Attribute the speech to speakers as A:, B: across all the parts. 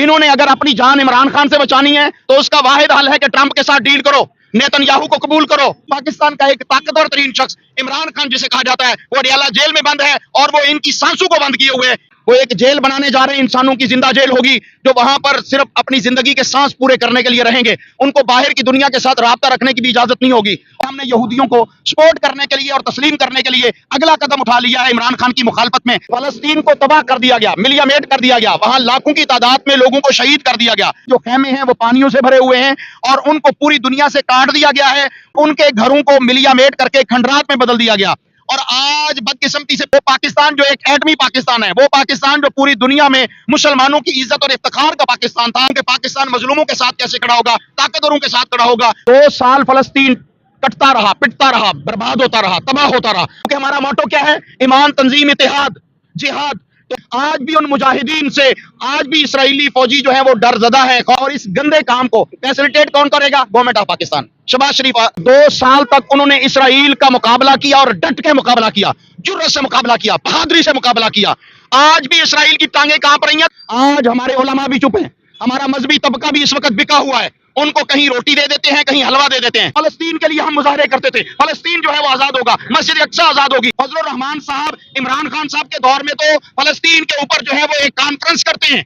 A: इन्होंने अगर अपनी जान इमरान खान से बचानी है तो उसका वाहिद हल है कि ट्रंप के साथ डील करो, नेतन्याहू को कबूल करो। पाकिस्तान का एक ताकतवर तरीन शख्स इमरान खान जिसे कहा जाता है वो अडियाला जेल में बंद है और वो इनकी सांसों को बंद किए हुए है। वो एक जेल बनाने जा रहे हैं, इंसानों की जिंदा जेल होगी, जो वहां पर सिर्फ अपनी जिंदगी के सांस पूरे करने के लिए रहेंगे। उनको बाहर की दुनिया के साथ राब्ता रखने की भी इजाजत नहीं होगी। हमने यहूदियों को सपोर्ट करने के लिए और तस्लीम करने के लिए अगला कदम उठा लिया है। इमरान खान की मुखालफत में फलस्तीन को तबाह कर दिया गया, मिलियामेट कर दिया गया, वहां लाखों की तादाद में लोगों को शहीद कर दिया गया। जो खेमे हैं वो पानियों से भरे हुए हैं और उनको पूरी दुनिया से काट दिया गया है। उनके घरों को मिलियामेट करके खंडरात में बदल दिया गया। और आज बदकिस्मती से वो पाकिस्तान जो एक एटमी पाकिस्तान है, वो पाकिस्तान जो पूरी दुनिया में मुसलमानों की इज्जत और इफ्तिखार का पाकिस्तान था, कि पाकिस्तान मजलूमों के साथ कैसे खड़ा होगा, ताकतवरों के साथ खड़ा होगा। 2 साल फलस्तीन कटता रहा, पिटता रहा, बर्बाद होता रहा, तबाह होता रहा, क्योंकि हमारा मोटो क्या है? ईमान, तंजीम, इत्तेहाद, जिहाद। तो आज भी उन मुजाहिदीन से, आज भी इसराइली फौजी जो है वो डरजदा है। और इस गंदे काम को फैसिलिटेट कौन करेगा? गवर्नमेंट ऑफ पाकिस्तान, शहबाज शरीफ। 2 साल तक उन्होंने इसराइल का मुकाबला किया और डट के मुकाबला किया, जुर्रत से मुकाबला किया, बहादुरी से मुकाबला किया। आज भी इसराइल की टांगे कांप रही हैं। आज हमारे उलमा भी चुप हैं, हमारा मजहबी तबका भी इस वक्त बिका हुआ है। उनको कहीं रोटी दे देते हैं, कहीं हलवा दे देते हैं। फलस्तीन के लिए हम मुजाहरे करते थे, फलस्तीन जो है वो आजाद होगा, मस्जिद अक्सा आजाद होगी। फजलुर रहमान साहब इमरान खान साहब के दौर में तो फलस्तीन के ऊपर जो है वो एक कॉन्फ्रेंस करते हैं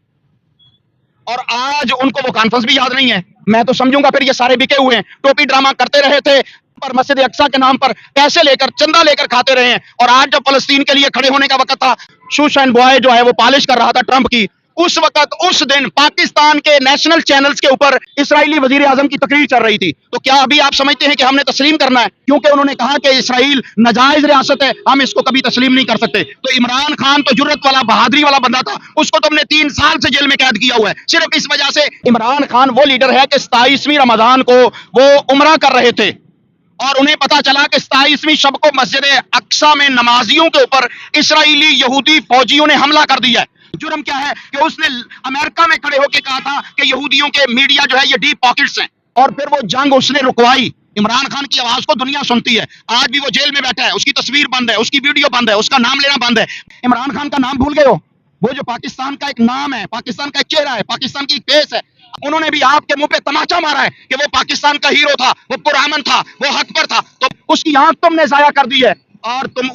A: और आज उनको वो कॉन्फ्रेंस भी याद नहीं है। मैं तो समझूंगा फिर ये सारे बिके हुए हैं, टोपी ड्रामा करते रहे थे पर मस्जिद अक्सा के नाम पर पैसे लेकर, चंदा लेकर खाते रहे हैं। और आज जब फलस्तीन के लिए खड़े होने का वक्त था, शूशाइन बॉय जो है वो पॉलिश कर रहा था ट्रंप की, उस वक्त उस दिन पाकिस्तान के नेशनल चैनल्स के ऊपर इसराइली वजीर आजम की तकरीर चल रही थी। तो क्या अभी आप समझते हैं कि हमने तस्लीम करना है? क्योंकि उन्होंने कहा कि इसराइल नाजायज रियासत है, हम इसको कभी तस्लीम नहीं कर सकते। तो इमरान खान तो जुर्रत वाला, बहादुरी वाला बंदा था, उसको तो हमने 3 साल से जेल में कैद किया हुआ है सिर्फ इस वजह से। इमरान खान वो लीडर है कि 27वीं रमजान को वो उमरा कर रहे थे और उन्हें पता चला कि 27वीं शब को मस्जिद अक्सा में नमाजियों के ऊपर इसराइली यहूदी फौजियों ने हमला कर दिया है। जुर्म क्या है कि उसने अमेरिका में खड़े होकर कहा था कि यहूदियों के मीडिया जो है ये डीप पॉकेट्स हैं, और फिर वो जंग उसने रुकवाई। इमरान खान की आवाज को दुनिया सुनती है। आज भी वो जेल में बैठा है, उसकी तस्वीर बंद है, उसकी वीडियो बंद है, उसका नाम लेना बंद है। इमरान खान का नाम भूल गए हो? वो जो पाकिस्तान का एक नाम है, पाकिस्तान का एक चेहरा है, पाकिस्तान की एक फेस है। उन्होंने भी आपके मुंह पे तमाचा मारा है कि वो पाकिस्तान का हीरो था, वो पुरअमन था, वो हक पर था, तो उसकी आंख तुमने जाया कर दी है। और तुम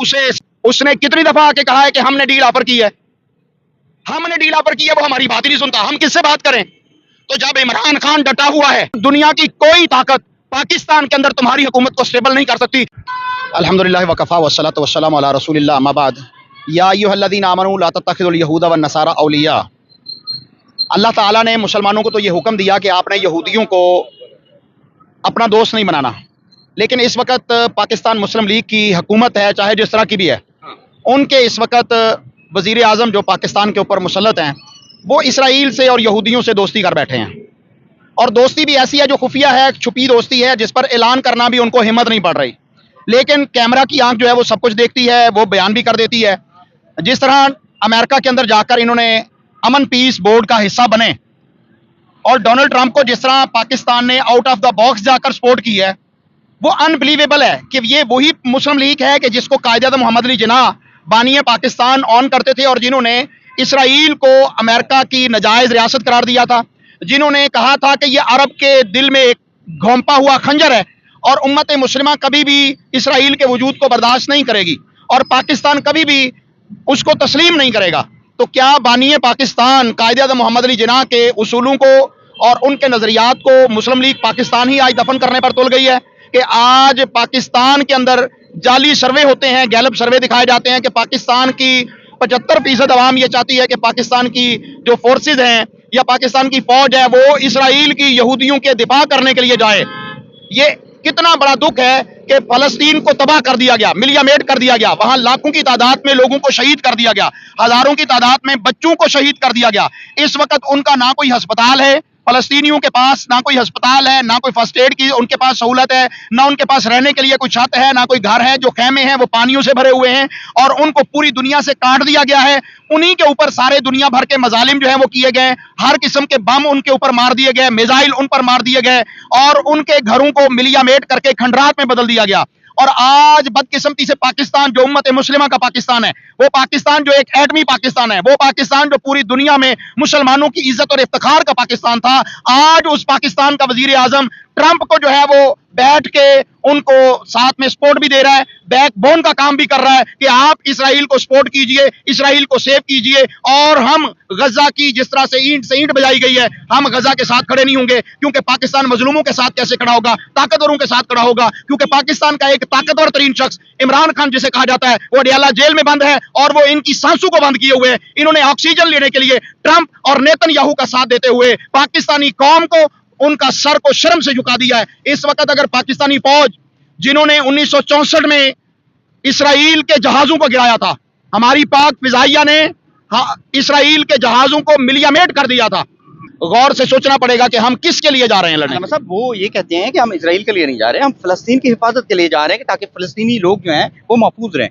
A: उसने कितनी दफा आके कहा है कि हमने डील ऑफर की है, हमने डील ऑफर की है, वो हमारी बात ही नहीं सुनता। हम किससे बात करें? तो जब इमरान खान डटा हुआ है, दुनिया की कोई ताकत पाकिस्तान के अंदर तुम्हारी हुकूमत को स्टेबल नहीं कर सकती। अल्हम्दुलिल्लाह वकफा वस्सलातु वस्सलामु अला रसूलिल्लाह, अम्मा बाद। या अय्युहल्लज़ीना आमनू ला तत्तखिज़ुल यहूदा वन नसारा औलिया। अल्लाह ताला ने मुसलमानों को तो ये हुक्म दिया कि आपने यहूदियों को अपना दोस्त नहीं बनाना, लेकिन इस वक्त पाकिस्तान मुस्लिम लीग की हुकूमत है, चाहे जिस तरह की भी है, उनके इस वक्त वज़ीर आज़म जो पाकिस्तान के ऊपर मुसल्लत हैं, वो इसराइल से और यहूदियों से दोस्ती कर बैठे हैं। और दोस्ती भी ऐसी है जो खुफिया है, छुपी दोस्ती है, जिस पर ऐलान करना भी उनको हिम्मत नहीं पड़ रही। लेकिन कैमरा की आंख जो है वो सब कुछ देखती है, वो बयान भी कर देती है। जिस तरह अमेरिका के अंदर जाकर इन्होंने अमन पीस बोर्ड का हिस्सा बने और डोनाल्ड ट्रंप को जिस तरह पाकिस्तान ने आउट ऑफ द बॉक्स जाकर सपोर्ट की है, वो अनबिलीवेबल है कि ये वही मुस्लिम लीग है कि जिसको कायद-ए-आज़म मोहम्मद अली जिन्नाह बानिए पाकिस्तान ऑन करते थे और जिन्होंने इसराइल को अमेरिका की नाजायज रियासत करार दिया था, जिन्होंने कहा था कि ये अरब के दिल में एक घोंपा हुआ खंजर है और उम्मत मुस्लिमा कभी भी इसराइल के वजूद को बर्दाश्त नहीं करेगी और पाकिस्तान कभी भी उसको तस्लीम नहीं करेगा। तो क्या बानिए पाकिस्तान कायद-ए-आज़म मोहम्मद अली जिन्नाह के उसूलों को और उनके नज़रियात को मुस्लिम लीग पाकिस्तान ही आज दफन करने पर तुल गई है कि आज पाकिस्तान के अंदर जाली सर्वे होते हैं, गैलप सर्वे दिखाए जाते हैं कि पाकिस्तान की 75% आवाम ये चाहती है कि पाकिस्तान की जो फोर्सेज हैं या पाकिस्तान की फौज है वो इसराइल की यहूदियों के दिफा करने के लिए जाए। ये कितना बड़ा दुख है कि फलस्तीन को तबाह कर दिया गया, मिलियामेट कर दिया गया, वहां लाखों की तादाद में लोगों को शहीद कर दिया गया, हजारों की तादाद में बच्चों को शहीद कर दिया गया। इस वक्त उनका ना कोई अस्पताल है, फलस्तीनियों के पास ना कोई अस्पताल है, ना कोई फर्स्ट एड की उनके पास सहूलत है, ना उनके पास रहने के लिए कोई छत है, ना कोई घर है। जो खेमे हैं वो पानियों से भरे हुए हैं और उनको पूरी दुनिया से काट दिया गया है। उन्हीं के ऊपर सारे दुनिया भर के मजालिम जो है वो किए गए, हर किस्म के बम उनके ऊपर मार दिए गए, मिसाइल उन पर मार दिए गए और उनके घरों को मिलियामेट करके खंडरात में बदल दिया गया। اور آج بدقسمتی سے پاکستان جو امت مسلمہ کا پاکستان ہے، وہ پاکستان جو ایک ایٹمی پاکستان ہے، وہ پاکستان جو پوری دنیا میں مسلمانوں کی عزت اور افتخار کا پاکستان تھا، آج اس پاکستان کا وزیر اعظم ٹرمپ کو جو ہے وہ بیٹھ کے ان کو ساتھ میں سپورٹ بھی دے رہا ہے، بیک بون کا کام بھی کر رہا ہے کہ آپ اسرائیل کو سپورٹ کیجئے، اسرائیل کو سیو کیجئے، اور ہم غزہ کی جس طرح سے اینٹ سے اینٹ بجائی گئی ہے، ہم غزہ کے ساتھ کھڑے نہیں ہوں گے، کیونکہ پاکستان مظلوموں کے ساتھ کیسے کھڑا ہوگا؟ طاقتوروں کے ساتھ کھڑا ہوگا، کیونکہ پاکستان کا ایک طاقتور ترین شخص عمران خان جسے کہا جاتا ہے، وہ اڈیالہ جیل میں بند ہے، اور وہ ان کی سانسوں کو بند کیے ہوئے ہیں۔ انہوں نے آکسیجن لینے کے لیے ٹرمپ اور نیتن یاہو کا ساتھ دیتے ہوئے پاکستانی قوم کو ان کا سر کو شرم سے جھکا دیا ہے۔ اس وقت اگر پاکستانی فوج جنہوں نے 1964 میں اسرائیل کے جہازوں کو گرایا تھا، ہماری پاک فضائیہ نے اسرائیل کے جہازوں کو ملیا میٹ کر دیا تھا، غور سے سوچنا پڑے گا کہ ہم کس کے لیے جا رہے ہیں لڑنے۔
B: صاحب وہ یہ کہتے ہیں کہ ہم اسرائیل کے لیے نہیں جا رہے، ہم فلسطین کی حفاظت کے لیے جا رہے ہیں تاکہ فلسطینی لوگ جو ہیں وہ محفوظ رہیں۔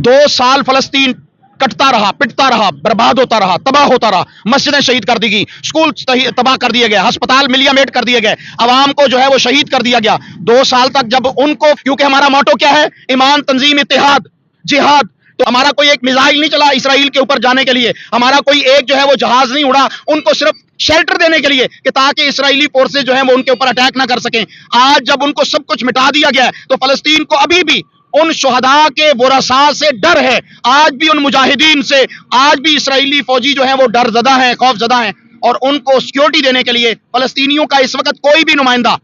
A: 2 سال فلسطین کٹتا رہا، پٹتا رہا، برباد ہوتا رہا، تباہ ہوتا رہا، مسجدیں شہید کر دی گئی، اسکول تباہ کر دیے گئے، ہسپتال ملیا میٹ کر دیے گئے، عوام کو جو ہے وہ شہید کر دیا گیا۔ 2 سال تک جب ان کو، کیونکہ ہمارا موٹو کیا ہے؟ ایمان، تنظیم، اتحاد، جہاد، تو ہمارا کوئی ایک میزائل نہیں چلا اسرائیل کے اوپر جانے کے لیے، ہمارا کوئی ایک جو ہے وہ جہاز نہیں اڑا ان کو صرف شیلٹر دینے کے لیے کہ تاکہ اسرائیلی فورسز جو ہیں وہ ان کے اوپر اٹیک نہ کر سکیں۔ آج جب ان کو سب کچھ مٹا دیا گیا ہے تو فلسطین کو ابھی بھی ان شہداء کے ورثاء سے ڈر ہے، آج بھی ان مجاہدین سے، آج بھی اسرائیلی فوجی جو ہیں وہ ڈر زدہ ہیں، خوف زدہ ہیں، اور ان کو سیکیورٹی دینے کے لیے فلسطینیوں کا اس وقت کوئی بھی نمائندہ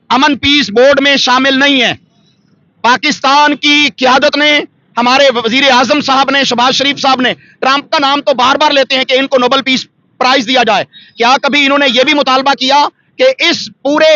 A: امن پیس بورڈ میں شامل نہیں ہے۔ پاکستان کی قیادت نے، ہمارے وزیر اعظم صاحب نے، شہباز شریف صاحب نے ٹرمپ کا نام تو بار بار لیتے ہیں کہ ان کو نوبل پیس پرائز دیا جائے، کیا کبھی انہوں نے یہ بھی مطالبہ کیا کہ اس پورے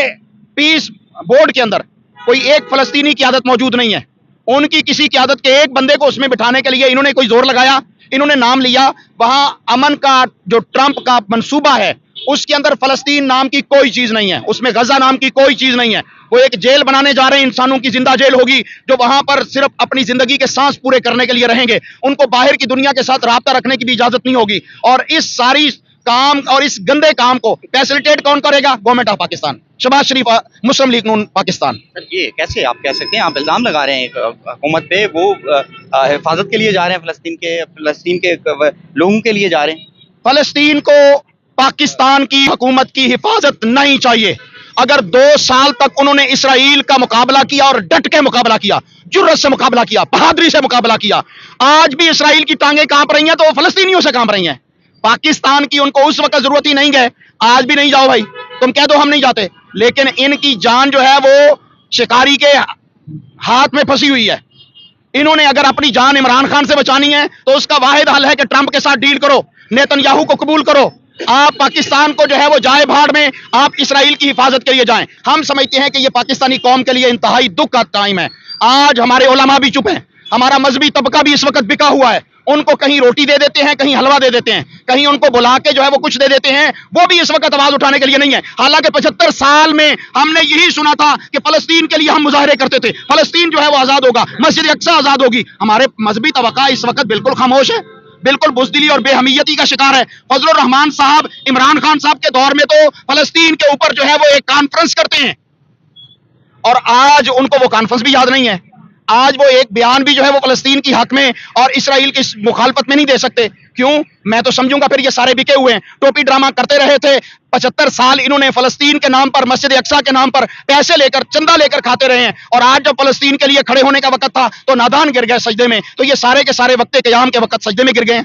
A: پیس بورڈ کے اندر کوئی ایک فلسطینی قیادت موجود نہیں ہے؟ ان کی کسی قیادت کے ایک بندے کو اس میں بٹھانے کے لیے انہوں نے کوئی زور لگایا؟ انہوں نے نام لیا، وہاں امن کا جو ٹرمپ کا منصوبہ ہے اس کے اندر فلسطین نام کی کوئی چیز نہیں ہے، اس میں غزہ نام کی کوئی چیز نہیں ہے۔ وہ ایک جیل بنانے جا رہے ہیں، انسانوں کی زندہ جیل ہوگی، جو وہاں پر صرف اپنی زندگی کے سانس پورے کرنے کے لیے رہیں گے، ان کو باہر کی دنیا کے ساتھ رابطہ رکھنے کی بھی اجازت نہیں ہوگی، اور اس ساری کام اور اس گندے کام کو فیسلیٹیٹ کون کرے گا؟ Government of Pakistan, Shehbaz Sharif, Muslim League Noon Pakistan.
B: یہ کیسے آپ کہہ سکتے ہیں؟ آپ الزام لگا رہے ہیں حکومت پہ، وہ حفاظت کے لیے جا رہے ہیں، فلسطین کے لوگوں کے لیے جا رہے ہیں۔
A: فلسطین کو پاکستان کی حکومت کی حفاظت نہیں چاہیے۔ اگر 2 سال تک انہوں نے اسرائیل کا مقابلہ کیا اور ڈٹ کے مقابلہ کیا، جرأت سے مقابلہ کیا، بہادری سے مقابلہ کیا، آج بھی اسرائیل کی ٹانگیں کانپ رہی ہیں تو وہ فلسطینیوں سے کانپ رہی ہیں۔ پاکستان کی ان کو اس وقت ضرورت ہی نہیں گئے، آج بھی نہیں جاؤ بھائی، تم کہہ دو ہم نہیں جاتے، لیکن ان کی جان جو ہے وہ شکاری کے ہاتھ میں پھنسی ہوئی ہے۔ انہوں نے اگر اپنی جان عمران خان سے بچانی ہے تو اس کا واحد حل ہے کہ ٹرمپ کے ساتھ ڈیل کرو، نیتن یاہو کو قبول کرو، آپ پاکستان کو جو ہے وہ جائے بھاڑ میں، آپ اسرائیل کی حفاظت کے لیے جائیں۔ ہم سمجھتے ہیں کہ یہ پاکستانی قوم کے لیے انتہائی دکھ کا ٹائم ہے۔ آج ہمارے علماء بھی چپ ہیں، ہمارا مذہبی طبقہ بھی اس وقت بکا ہوا ہے، ان کو کہیں روٹی دے دیتے ہیں، کہیں حلوہ دے دیتے ہیں، کہیں ان کو بلا کے جو ہے وہ کچھ دے دیتے ہیں، وہ بھی اس وقت آواز اٹھانے کے لیے نہیں ہے۔ حالانکہ 75 سال میں ہم نے یہی سنا تھا کہ فلسطین کے لیے ہم مظاہرے کرتے تھے، فلسطین جو ہے وہ آزاد ہوگا، مسجد اقصی آزاد ہوگی۔ ہمارے مذہبی طبقہ اس وقت بالکل خاموش ہے، بالکل بزدلی اور بے حمیتی کا شکار ہے۔ فضل الرحمان صاحب عمران خان صاحب کے دور میں تو فلسطین کے اوپر جو ہے وہ ایک کانفرنس کرتے ہیں، اور آج ان کو وہ کانفرنس بھی یاد نہیں ہے، آج وہ ایک بیان بھی جو ہے وہ فلسطین کی حق میں اور اسرائیل کی مخالفت میں نہیں دے سکتے۔ کیوں؟ میں تو سمجھوں گا پھر یہ سارے بکے ہوئے ہیں، ٹوپی ڈرامہ کرتے رہے تھے 75 سال، انہوں نے فلسطین کے نام پر، مسجد اقصی کے نام پر پیسے لے کر، چندہ لے کر کھاتے رہے ہیں، اور آج جب فلسطین کے لیے کھڑے ہونے کا وقت تھا تو نادان گر گئے سجدے میں۔ تو یہ سارے کے سارے وقت قیام کے وقت سجدے میں گر گئے ہیں۔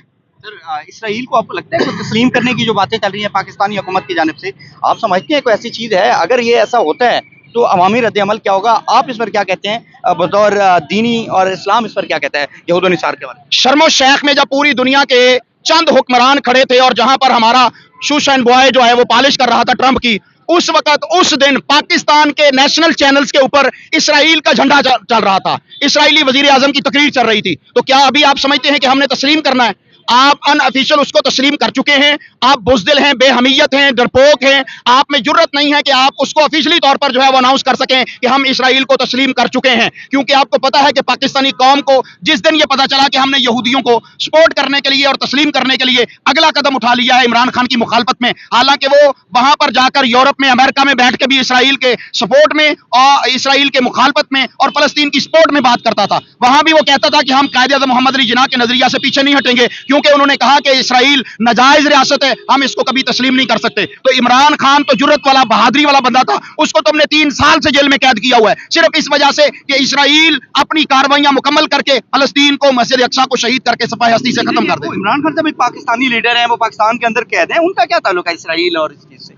B: اسرائیل کو آپ کو لگتا ہے کہ تسلیم کرنے کی جو باتیں چل رہی ہیں پاکستانی حکومت کی جانب سے، آپ سمجھتے ہیں کوئی ایسی چیز ہے؟ اگر یہ ایسا ہوتا ہے تو عوامی رد عمل کیا ہوگا؟ آپ اس پر کیا کہتے ہیں بطور دینی، اور اسلام اس پر کیا کہتا ہے یہود و نصارہ کے بارے میں؟
A: شرم و شیخ میں جب پوری دنیا کے چند حکمران کھڑے تھے اور جہاں پر ہمارا شوشین بوائے جو ہے وہ پالش کر رہا تھا ٹرمپ کی، اس وقت اس دن پاکستان کے نیشنل چینلز کے اوپر اسرائیل کا جھنڈا چل رہا تھا، اسرائیلی وزیر اعظم کی تقریر چل رہی تھی، تو کیا ابھی آپ سمجھتے ہیں کہ ہم نے تسلیم کرنا ہے؟ आप अनऑफिशियल उसको तस्लीम कर चुके हैं, आप बुज़दिल हैं, बेहमियत हैं, डरपोक हैं, आप में जुर्रत नहीं है कि आप उसको ऑफिशियली तौर पर जो है वो अनाउंस कर सकें कि हम इसराइल को तस्लीम कर चुके हैं, क्योंकि आपको पता है कि पाकिस्तानी कौम को जिस दिन ये पता चला कि हमने यहूदियों को सपोर्ट करने के लिए और तस्लीम करने के लिए अगला कदम उठा लिया है इमरान खान की मुखालफत में, हालांकि वो वहां पर जाकर यूरोप में, अमेरिका में बैठ के भी इसराइल के सपोर्ट में और इसराइल के मुखालफत में और फलस्तीन की सपोर्ट में बात करता था, वहां भी वो कहता था कि हम कायदे-ए-आज़म मोहम्मद अली जिन्ना के नजरिया से पीछे नहीं हटेंगे, क्योंकि उन्होंने कहा कि इसराइल नाजायज रियासत है, हम इसको कभी तस्लीम नहीं कर सकते। तो इमरान खान तो जुर्रत वाला, बहादुरी वाला बंदा था, उसको तुमने 3 साल से जेल में कैद किया हुआ है, सिर्फ इस वजह से कि इसराइल अपनी कार्रवाइयां मुकम्मल करके फलस्तीन को, मस्जिद अक्सा को शहीद करके सफाई हस्ती से खत्म कर दे।
B: इमरान खान साहब एक पाकिस्तानी लीडर हैं, वो पाकिस्तान के अंदर कैद हैं, उनका क्या ताल्लुक है इसराइल और इस चीज से?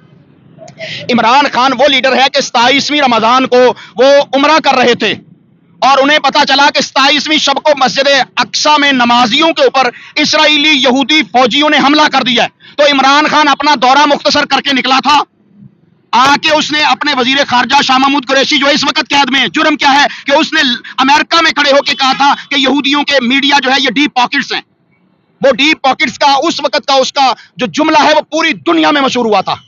A: इमरान खान वो लीडर है कि 27वीं रमजान को वो उम्रा कर रहे थे और उन्हें पता चला कि 27वीं शब को मस्जिद अक्सा में नमाजियों के ऊपर इसराइली यहूदी फौजियों ने हमला कर दिया है। तो इमरान खान अपना दौरा मुख्तसर करके निकला था, आके उसने अपने वजीर खारजा शाह महमूद कुरैशी जो इस वक्त कैद में है, जुर्म क्या है कि उसने अमेरिका में खड़े होकर कहा था कि यहूदियों के मीडिया जो है ये डीप पॉकेट्स हैं। वो डीप पॉकेट्स का उस वक्त का उसका जो जुमला है वो पूरी दुनिया में मशहूर हुआ था।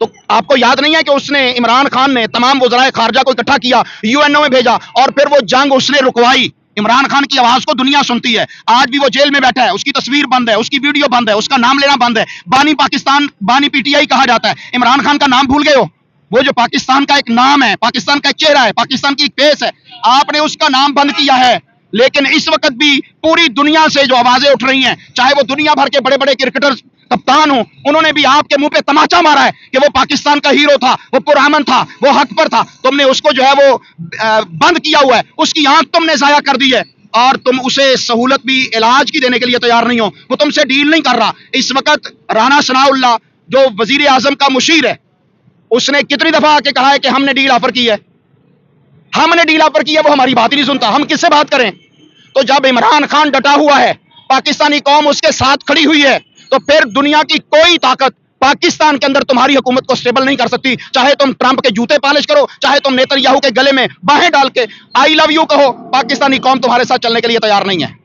A: तो आपको याद नहीं है कि उसने, इमरान खान ने तमाम वज़राए खारजा को इकट्ठा किया, यूएनओ में भेजा और फिर वो जंग उसने रुकवाई। इमरान खान की आवाज को दुनिया सुनती है, आज भी वो जेल में बैठा है, उसकी तस्वीर बंद है, उसकी वीडियो बंद है, उसका नाम लेना बंद है, बानी पाकिस्तान, बानी पीटीआई कहा जाता है। इमरान खान का नाम भूल गए हो? वो जो पाकिस्तान का एक नाम है, पाकिस्तान का एक चेहरा है, पाकिस्तान की एक फेस है, आपने उसका नाम बंद किया है। लेकिन इस वक्त भी पूरी दुनिया से जो आवाजें उठ रही हैं, चाहे वो दुनिया भर के बड़े बड़े क्रिकेटर्स, कप्तान हो, उन्होंने भी आपके मुंह पे तमाचा मारा है कि वो पाकिस्तान का हीरो था, वो पुरअमन था, वो हक पर था, तुमने उसको जो है वो बंद किया हुआ है, उसकी आंख तुमने जाया कर दी है और तुम उसे सहूलत भी इलाज की देने के लिए तैयार नहीं हो, वो तुमसे डील नहीं कर रहा। इस वक्त राना सनाउल्लाह जो वजीर आजम का मुशीर है, उसने कितनी दफा आके कहा है कि हमने डील ऑफर की है, हमने डील ऑफर की है, वो हमारी बात ही नहीं सुनता, हम किससे बात करें? तो जब इमरान खान डटा हुआ है, पाकिस्तानी कौम उसके साथ खड़ी हुई है, तो फिर दुनिया की कोई ताकत पाकिस्तान के अंदर तुम्हारी हुकूमत को स्टेबल नहीं कर सकती। चाहे तुम ट्रंप के जूते पालिश करो, चाहे तुम नेतन्याहू के गले में बाहें डाल के आई लव यू कहो, पाकिस्तानी कौम तुम्हारे साथ चलने के लिए तैयार नहीं है।